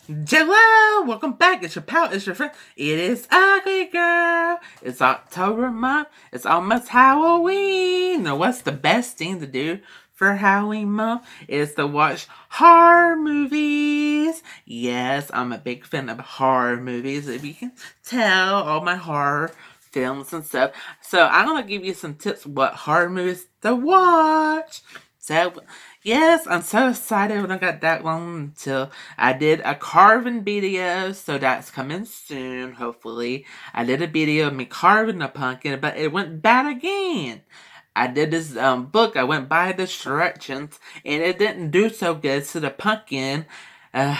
Hello, welcome back. It's your pal, it's your friend. It is Ugly Girl. It's October month. It's almost Halloween. Now, what's the best thing to do for Halloween month? Is to watch horror movies. Yes, I'm a big fan of horror movies. If you can tell, all my horror films and stuff. So I'm gonna give you some tips what horror movies to watch. So yes, I'm so excited when I got that long until I did a carving video, so that's coming soon, hopefully. I did a video of me carving a pumpkin, but it went bad again. I did this book, I went by the directions, and it didn't do so good, so the pumpkin uh,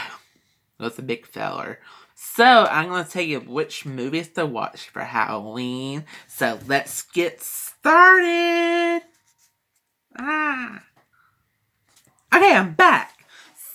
was a big failure. So, I'm going to tell you which movies to watch for Halloween. So, let's get started. Okay, I'm back.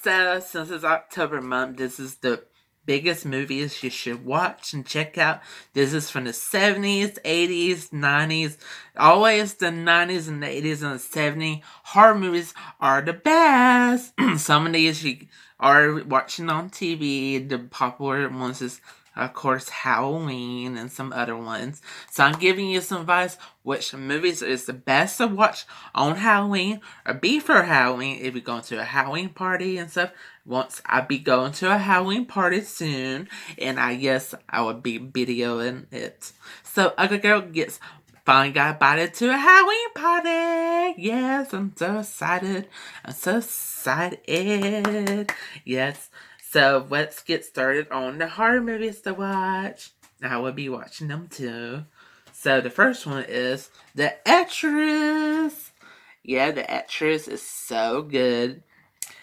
So, since it's October month, this is the biggest movies you should watch and check out. This is from the 70s, 80s, 90s, always the 90s and the 80s and the 70s. Horror movies are the best. Some of these you are watching on TV. The popular ones is, of course, Halloween and some other ones. So I'm giving you some advice which movies is the best to watch on Halloween or before Halloween if you're going to a Halloween party and stuff. Once I be going to a Halloween party soon, and I guess I would be videoing it. So Ugly Girl gets finally got invited to a Halloween party. Yes, I'm so excited. I'm so excited. Yes. So let's get started on the horror movies to watch. I will be watching them too. So the first one is The Actress. Yeah, The Actress is so good.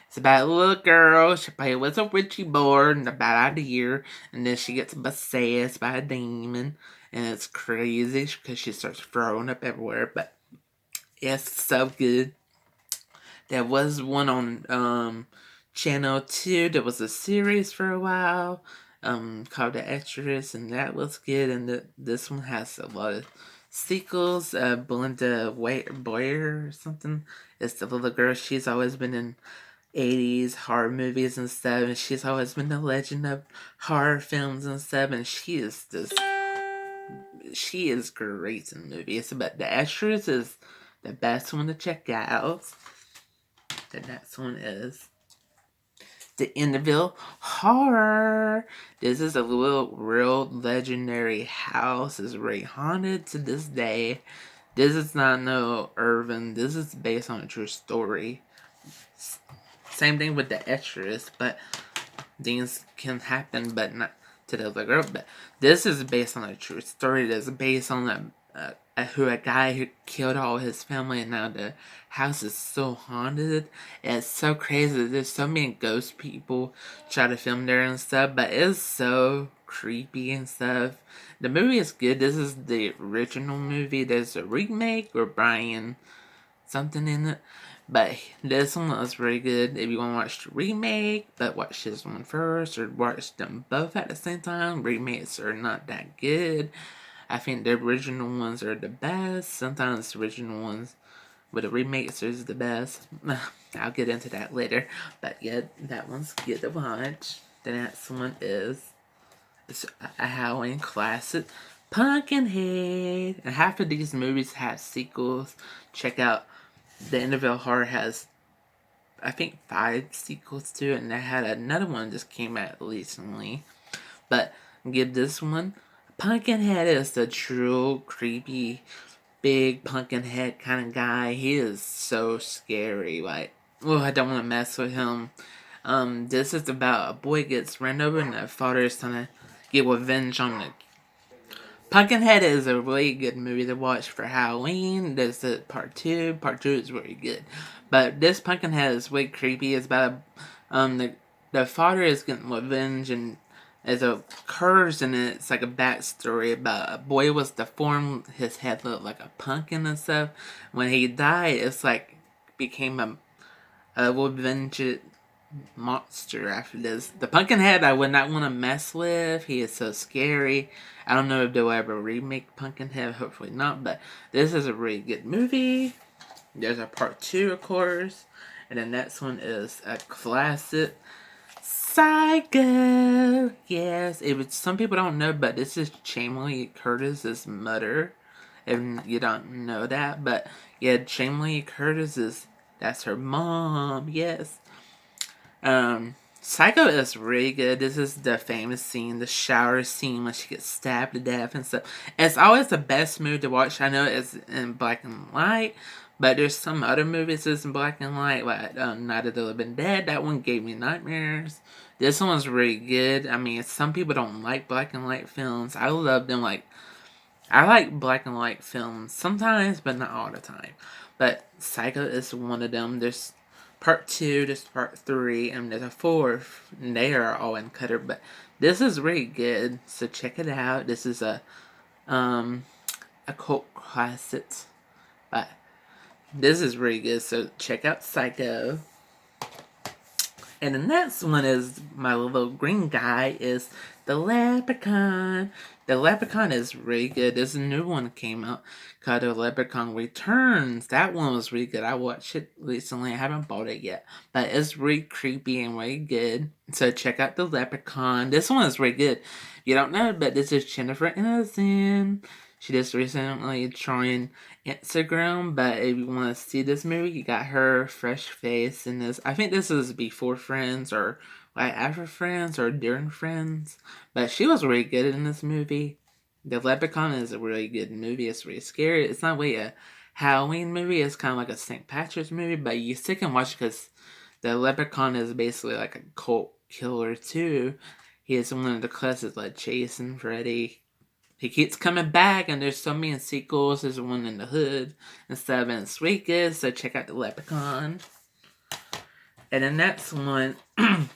It's about a little girl. She plays with a witchy board and a bad idea, and then she gets possessed by a demon, and it's crazy because she starts throwing up everywhere. But it's so good. There was one on Channel 2. There was a series for a while called The Actress, and that was good. And this one has a lot of sequels. Belinda Boyer or something is the little girl. She's always been in 80s horror movies and stuff, and she's always been the legend of horror films and stuff, and she is great in movies. But The Actress is the best one to check out. The next one is the Amityville Horror. This is a little real legendary house. It's very haunted to this day. This is not no urban. This is based on a true story. Same thing with The Actress, but things can happen, but not to the other girl. But this is based on a true story. That's based on a guy who killed all his family, and now the house is so haunted. It's so crazy. There's so many ghost people try to film there and stuff, but it's so creepy and stuff. The movie is good. This is the original movie. There's a remake with Brian something in it. But this one was really good. If you want to watch the remake, but watch this one first, or watch them both at the same time, remakes are not that good. I think the original ones are the best. Sometimes the original ones with the remakes is the best. I'll get into that later. But yeah, that one's good to watch. The next one is it's a Halloween classic, Pumpkinhead. And half of these movies have sequels. Check out the Amityville Horror has, I think, 5 sequels to it, and I had another one just came out recently. But give this one. Pumpkinhead is the true creepy, big Pumpkinhead kind of guy. He is so scary. Like, oh, I don't want to mess with him. This is about a boy gets run over, and the father is trying to get revenge on the Pumpkinhead is a really good movie to watch for Halloween. There's the part 2. Part 2 is really good. But this Pumpkinhead is way creepy. It's about the father is getting revenge, and there's a curse in it. It's like a backstory about a boy was deformed. His head looked like a pumpkin and stuff. When he died, it's like became a revenge monster after this. The Pumpkinhead I would not want to mess with. He is so scary. I don't know if they'll ever remake Pumpkinhead. Hopefully not. But this is a really good movie. There's a part 2, of course. And the next one is a classic. Psycho. Yes, some people don't know, but this is Jamie Lee Curtis's mother. If you don't know that, but yeah, Jamie Lee Curtis that's her mom. Yes. Psycho is really good. This is the famous scene, the shower scene when she gets stabbed to death and stuff. It's always the best movie to watch. I know it's in black and white, but there's some other movies that's in black and white, like Night of the Living Dead. That one gave me nightmares. This one's really good. I mean, some people don't like black and white films. I love them. I like black and white films sometimes, but not all the time. But Psycho is one of them. There's part 2, there's part 3, and there's a 4th. And they are all in color, but this is really good. So check it out. This is a cult classic, but this is really good. So check out Psycho. And the next one is my little green guy is the Leprechaun. The Leprechaun is really good. There's a new one that came out called The Leprechaun Returns. That one was really good. I watched it recently. I haven't bought it yet. But it's really creepy and really good. So check out The Leprechaun. This one is really good. You don't know, but this is Jennifer Aniston. She just recently joined Instagram, but if you want to see this movie, you got her fresh face in this. I think this is before Friends or like after Friends or during Friends, but she was really good in this movie. The Leprechaun is a really good movie. It's really scary. It's not really a Halloween movie. It's kind of like a St. Patrick's movie, but you still can watch it because the Leprechaun is basically like a cult killer too. He is one of the classics like Jason, Freddy. He keeps coming back, and there's so many sequels. There's one in the hood and stuff, and it's really good. So check out the Leprechaun. And the next one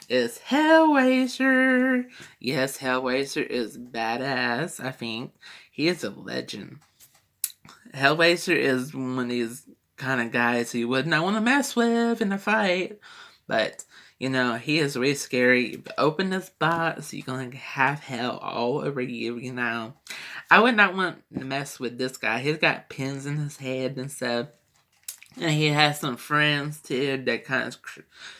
is Hellraiser. Yes, Hellraiser is badass, I think. He is a legend. Hellraiser is one of these kind of guys you would not want to mess with in a fight. But, you know, he is really scary. If you open this box, you're going to have hell all over you know. I would not want to mess with this guy. He's got pins in his head and stuff. And he has some friends, too, that kind of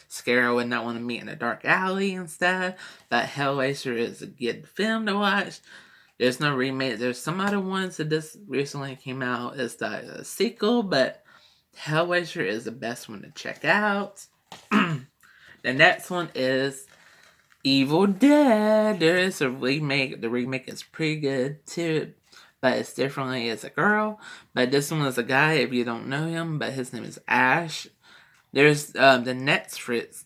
scare. I would not want to meet in a dark alley and stuff. But Hellraiser is a good film to watch. There's no remake. There's some other ones that just recently came out. It's like a sequel, but Hellraiser is the best one to check out. The next one is Evil Dead. There is a remake. The remake is pretty good too, but it's differently as a girl. But this one is a guy, if you don't know him, but his name is Ash. There's the Netflix.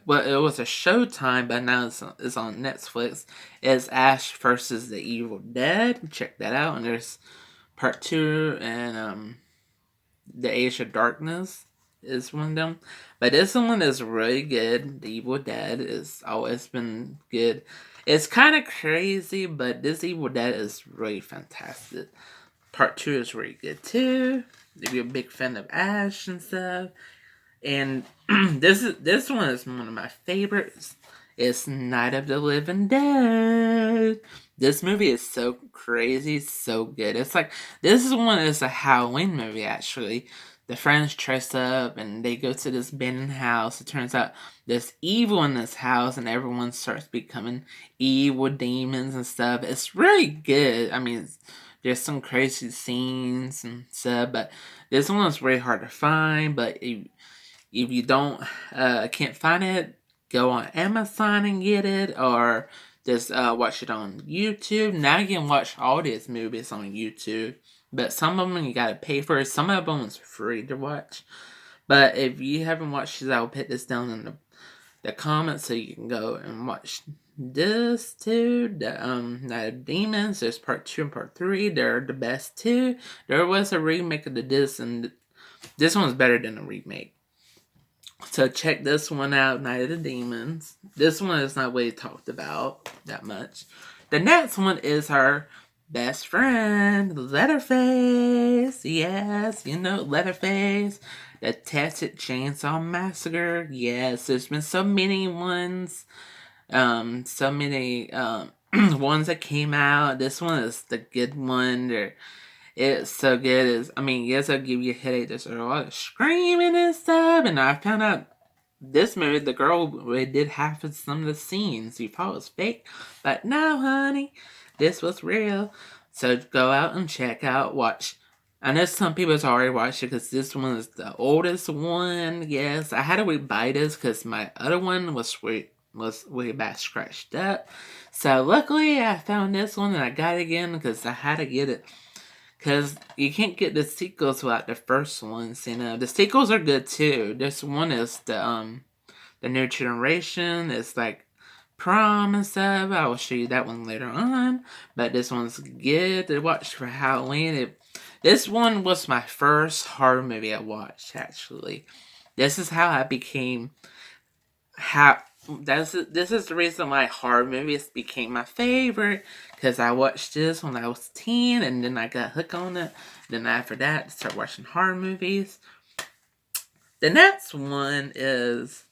Well, it was a Showtime, but now it's on Netflix. It's Ash versus the Evil Dead. Check that out. And there's part 2 and The Age of Darkness is one of them. But this one is really good. The Evil Dead has always been good. It's kind of crazy, but this Evil Dead is really fantastic. Part 2 is really good too. If you're a big fan of Ash and stuff. And this one is one of my favorites. It's Night of the Living Dead. This movie is so crazy, so good. It's like this is one is a Halloween movie actually. The friends dress up and they go to this abandoned house. It turns out there's evil in this house and everyone starts becoming evil demons and stuff. It's really good. I mean, there's some crazy scenes and stuff, but this one is really hard to find. But if you don't can't find it, go on Amazon and get it, or just watch it on YouTube. Now you can watch all these movies on YouTube. But some of them you gotta pay for it. Some of them is free to watch. But if you haven't watched it, I'll put this down in the comments so you can go and watch this too. The Night of Demons. There's part 2 and part 3. They're the best too. There was a remake of this, and this one's better than the remake. So check this one out, Night of the Demons. This one is not really talked about that much. The next one is her best friend, Leatherface. Yes, you know Leatherface. The Texas Chainsaw Massacre. Yes, there's been so many ones. So many ones that came out. This one is the good one. It's so good. I mean, yes, I'll give you a headache. There's a lot of screaming and stuff. And I found out this movie, the girl really did half of some of the scenes. You thought it was fake, but no, honey, this was real. So go out and check out, watch. I know some people's already watched it because this one is the oldest one. Yes, I had to rebuy this because my other one was way back scratched up. So luckily I found this one and I got it again because I had to get it. Because you can't get the sequels without the first ones, you know. The sequels are good too. This one is the new generation. It's like prom and stuff. I will show you that one later on. But this one's good to watch for Halloween. This one was my first horror movie I watched, actually. This is how I became this is the reason why horror movies became my favorite, because I watched this when I was 10 and then I got hooked on it. Then after that I started watching horror movies. The next one is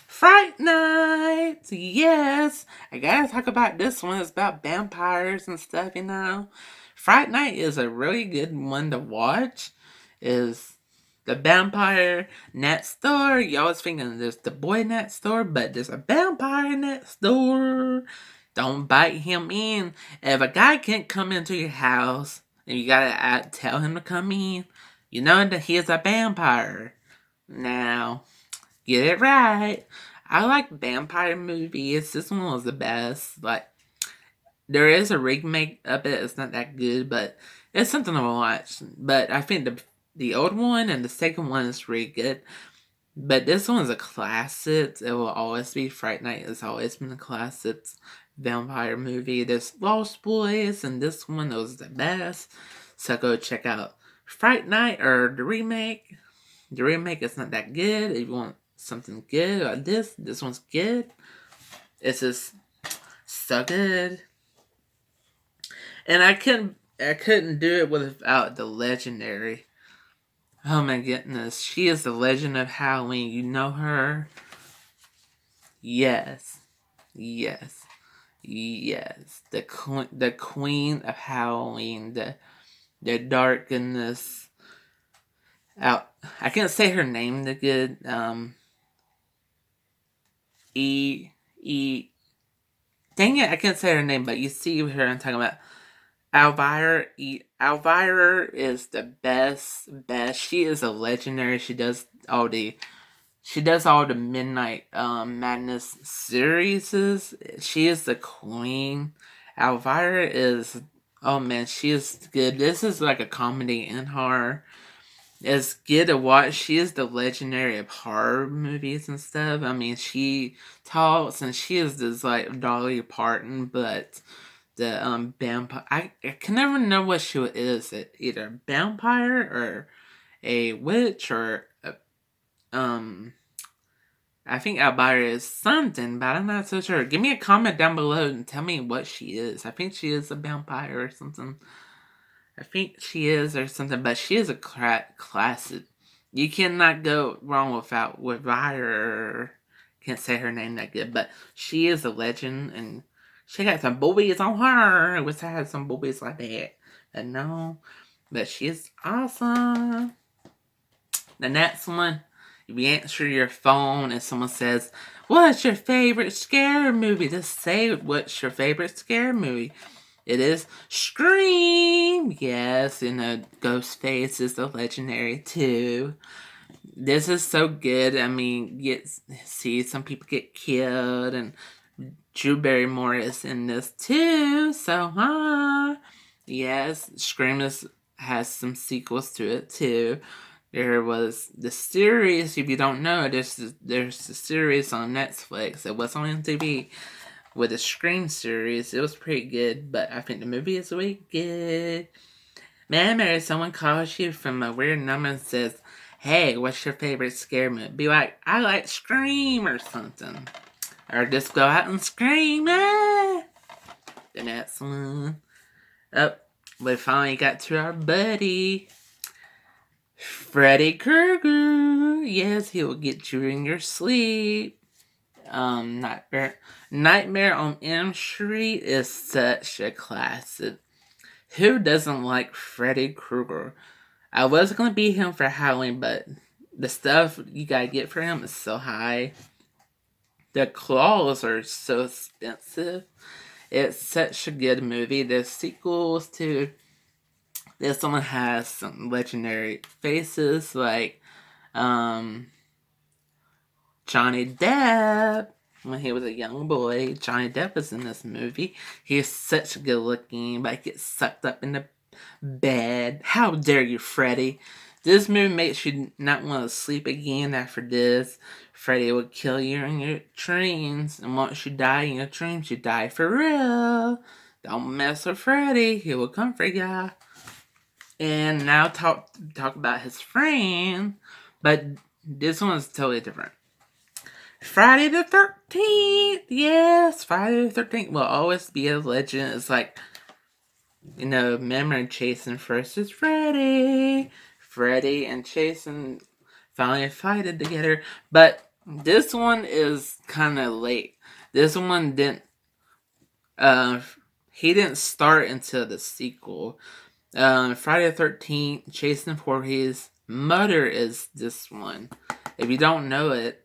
Fright Night. Yes, I gotta talk about this one. It's about vampires and stuff, you know. Fright Night is a really good one to watch. Is the vampire next door. You always thinking there's the boy next door, but there's a vampire next door. Don't bite him in. If a guy can't come into your house and you gotta tell him to come in, you know that he is a vampire. Now, get it right. I like vampire movies. This one was the best. Like, there is a remake of it. It's not that good, but it's something to watch. But I think the old one and the second one is really good. But this one is a classic. It will always be. Fright Night has always been a classic vampire movie. There's Lost Boys, and this one was the best. So go check out Fright Night or the remake. The remake is not that good. If you want something good like this one's good. It's just so good. And I couldn't do it without the legendary. Oh my goodness, she is the legend of Halloween. You know her? Yes, yes, yes. The queen of Halloween. The darkness. Out. I can't say her name the good. Dang it, I can't say her name, but you see her I'm talking about. Elvire. Elvire is the best. She is a legendary. She does all the Midnight Madness series. She is the queen. Elvire is, oh man, she is good. This is like a comedy and horror. It's good to watch. She is the legendary of horror movies and stuff. I mean, she talks and she is this like Dolly Parton, but the vampire. I can never know what she is. Either a vampire or a witch or I think Elvire is something, but I'm not so sure. Give me a comment down below and tell me what she is. I think she is a vampire or something. I think she is or something, but she is a classic. You cannot go wrong with her. Can't say her name that good, but she is a legend, and she got some boobies on her. I wish I had some boobies like that. But no, but she is awesome. The next one, if you answer your phone and someone says, "What's your favorite scary movie?" Just say, "What's your favorite scary movie?" It is Scream! Yes, and Ghostface is the legendary too. This is so good. I mean, see some people get killed, and Drew Barrymore is in this too. So, yes, Scream has some sequels to it too. There was the series. If you don't know, there's the series on Netflix. It was on MTV. With the Scream series, it was pretty good, but I think the movie is really good. Man, Mary, someone calls you from a weird number and says, "Hey, what's your favorite scary movie?" Be like, "I like Scream," or something. Or just go out and scream, ah! The next one. Oh, we finally got to our buddy. Freddy Krueger. Yes, he will get you in your sleep. Nightmare on Elm Street is such a classic. Who doesn't like Freddy Krueger? I was gonna beat him for Halloween, but the stuff you gotta get for him is so high. The claws are so expensive. It's such a good movie. The sequels to this one has some legendary faces like um, Johnny Depp. When he was a young boy, Johnny Depp was in this movie. He's such good looking, but he gets sucked up in the bed. How dare you, Freddy? This movie makes you not want to sleep again after this. Freddy will kill you in your dreams, and once you die in your dreams, you die for real. Don't mess with Freddy. He will come for ya. And now talk about his friend, but this one's totally different. Friday the 13th! Yes, Friday the 13th will always be a legend. It's like, you know, remember Jason versus Freddy. Freddy and Jason finally fighted together. But this one is kind of late. This one didn't, he didn't start until the sequel. Friday the 13th, Jason Voorhees' mother is this one. If you don't know it,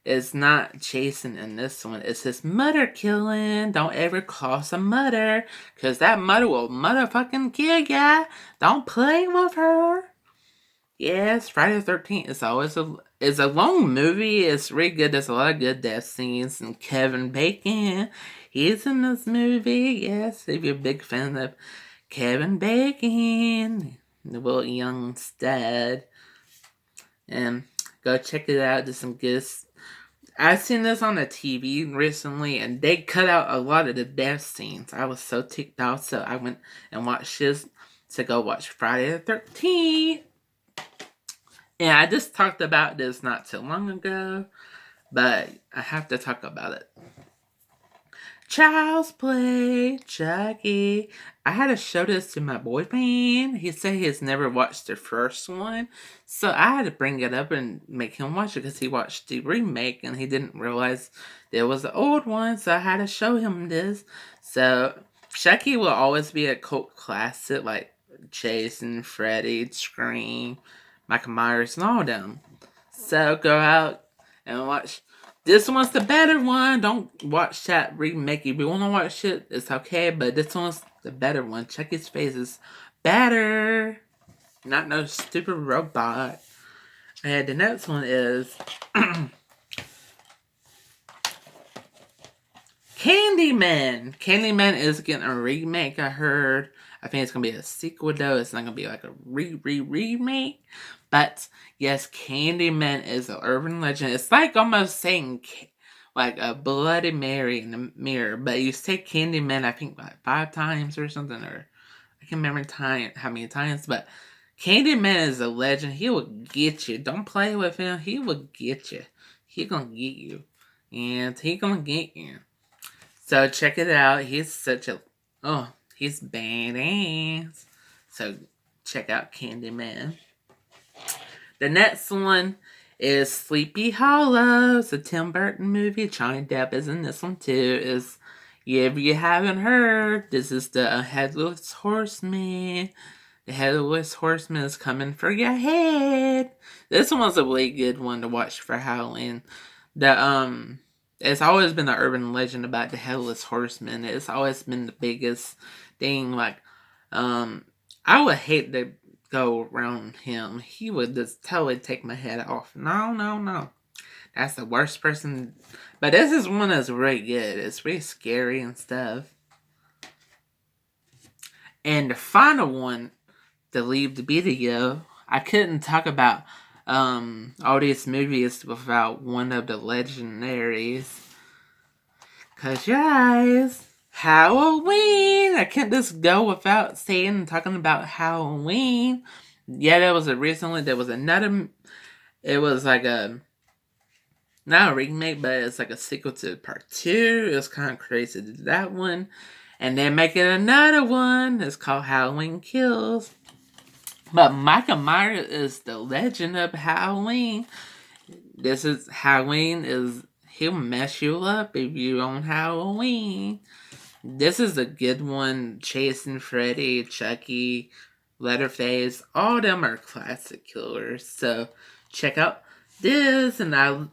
it's not Jason in this one. It's his mother killing. Don't ever cross a mother, because that mother will motherfucking kill ya. Don't play with her. Yes, Friday the 13th is always a long movie. It's really good. There's a lot of good death scenes. And Kevin Bacon, he's in this movie. Yes, if you're a big fan of Kevin Bacon, the Will Young stud. And go check it out. There's some good. I've seen this on the TV recently, and they cut out a lot of the death scenes. I was so ticked off, so I went and watched this to go watch Friday the 13th. And I just talked about this not too long ago, but I have to talk about it. Child's Play, Chucky. I had to show this to my boyfriend. He said he's never watched the first one. So I had to bring it up and make him watch it because he watched the remake and he didn't realize there was an old one. So I had to show him this. So Chucky will always be a cult classic like Jason, Freddy, Scream, Michael Myers, and all of them. So go out and watch. This one's the better one. Don't watch that remake. If you want to watch it, it's okay. But this one's the better one. Chucky's face is better. Not no stupid robot. And the next one is Candyman. Candyman is getting a remake, I heard. I think it's going to be a sequel, though. It's not going to be like a remake. But, yes, Candyman is an urban legend. It's like almost saying, like, a Bloody Mary in the mirror. But you say Candyman, I think, like 5 times or something. Or I can't remember how many times. But Candyman is a legend. He will get you. Don't play with him. He will get you. He going to get you. And he going to get you. So, check it out. He's such a... Oh... He's badass. So, check out Candyman. The next one is Sleepy Hollow. It's a Tim Burton movie. Johnny Depp is in this one too. If you haven't heard, this is the Headless Horseman. The Headless Horseman is coming for your head. This one was a really good one to watch for Halloween. It's always been an urban legend about the Headless Horseman. It's always been the biggest thing. Like, I would hate to go around him. He would just totally take my head off. No. That's the worst person. But this is one that's really good. It's really scary and stuff. And the final one to leave the video, I couldn't talk about all these movies without one of the legendaries. Cause guys, Halloween! I can't just go without saying and talking about Halloween. Yeah, there was another, it was like not a remake, but it's like a sequel to part 2. It was kind of crazy to do that one. And they're making another one. It's called Halloween Kills. But Michael Myers is the legend of Halloween. He'll mess you up if you're on Halloween. This is a good one. Jason, Freddy, Chucky, Leatherface, all of them are classic killers. So check out this, and I'm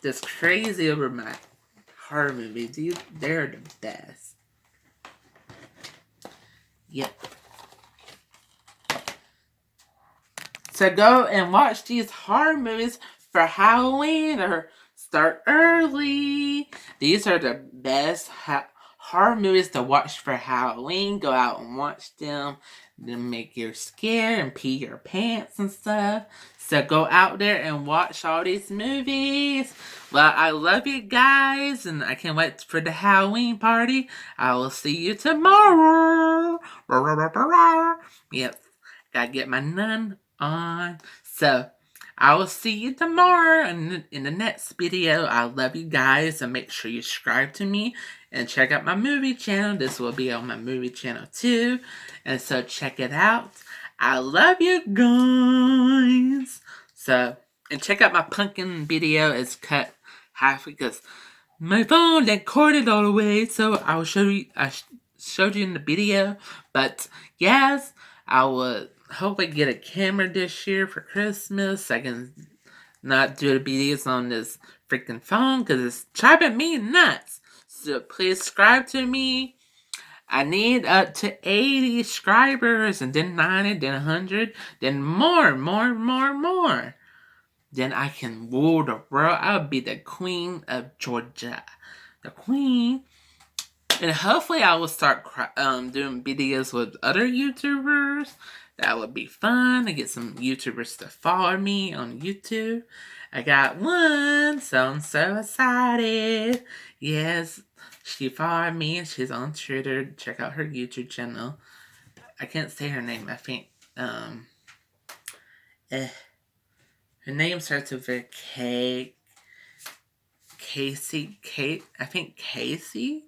just crazy over my horror movies. They're the best. Yep. So go and watch these horror movies for Halloween or start early. These are the best horror movies to watch for Halloween. Go out and watch them. Then make you scared and pee your pants and stuff. So go out there and watch all these movies. Well, I love you guys, and I can't wait for the Halloween party. I will see you tomorrow. Yep, gotta get my nun on. So I will see you tomorrow in the next video. I love you guys, and make sure you subscribe to me and check out my movie channel. This will be on my movie channel too, and so check it out. I love you guys. So, and check out my pumpkin video. It's cut half because my phone didn't record it all the way, so I'll show you. I showed you in the video, but yes, I would hope I get a camera this year for Christmas. I can not do the videos on this freaking phone because it's driving me nuts. So please subscribe to me. I need up to 80 subscribers, and then 90, then 100, then more. Then I can rule the world. I'll be the queen of Georgia. The queen. And hopefully I will start doing videos with other YouTubers. That would be fun to get some YouTubers to follow me on YouTube. I got one, so I'm so excited. Yes, she followed me and she's on Twitter. Check out her YouTube channel. I can't say her name. I think her name starts with a K. Casey. I think Casey.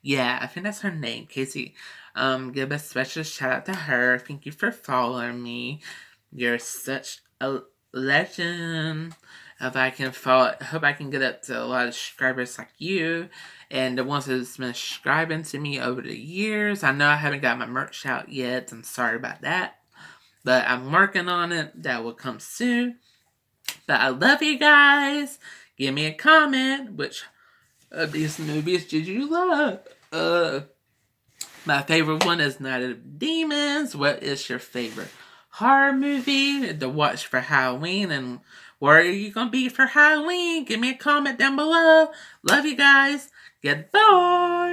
Yeah, I think that's her name, Casey. Give a special shout out to her. Thank you for following me. You're such a legend. If I can hope I can get up to a lot of subscribers like you, and the ones that's been subscribing to me over the years. I know I haven't got my merch out yet. I'm sorry about that, but I'm working on it. That will come soon. But I love you guys. Give me a comment. Which of these movies did you love? My favorite one is Night of the Demons. What is your favorite horror movie to watch for Halloween? And where are you going to be for Halloween? Give me a comment down below. Love you guys. Goodbye.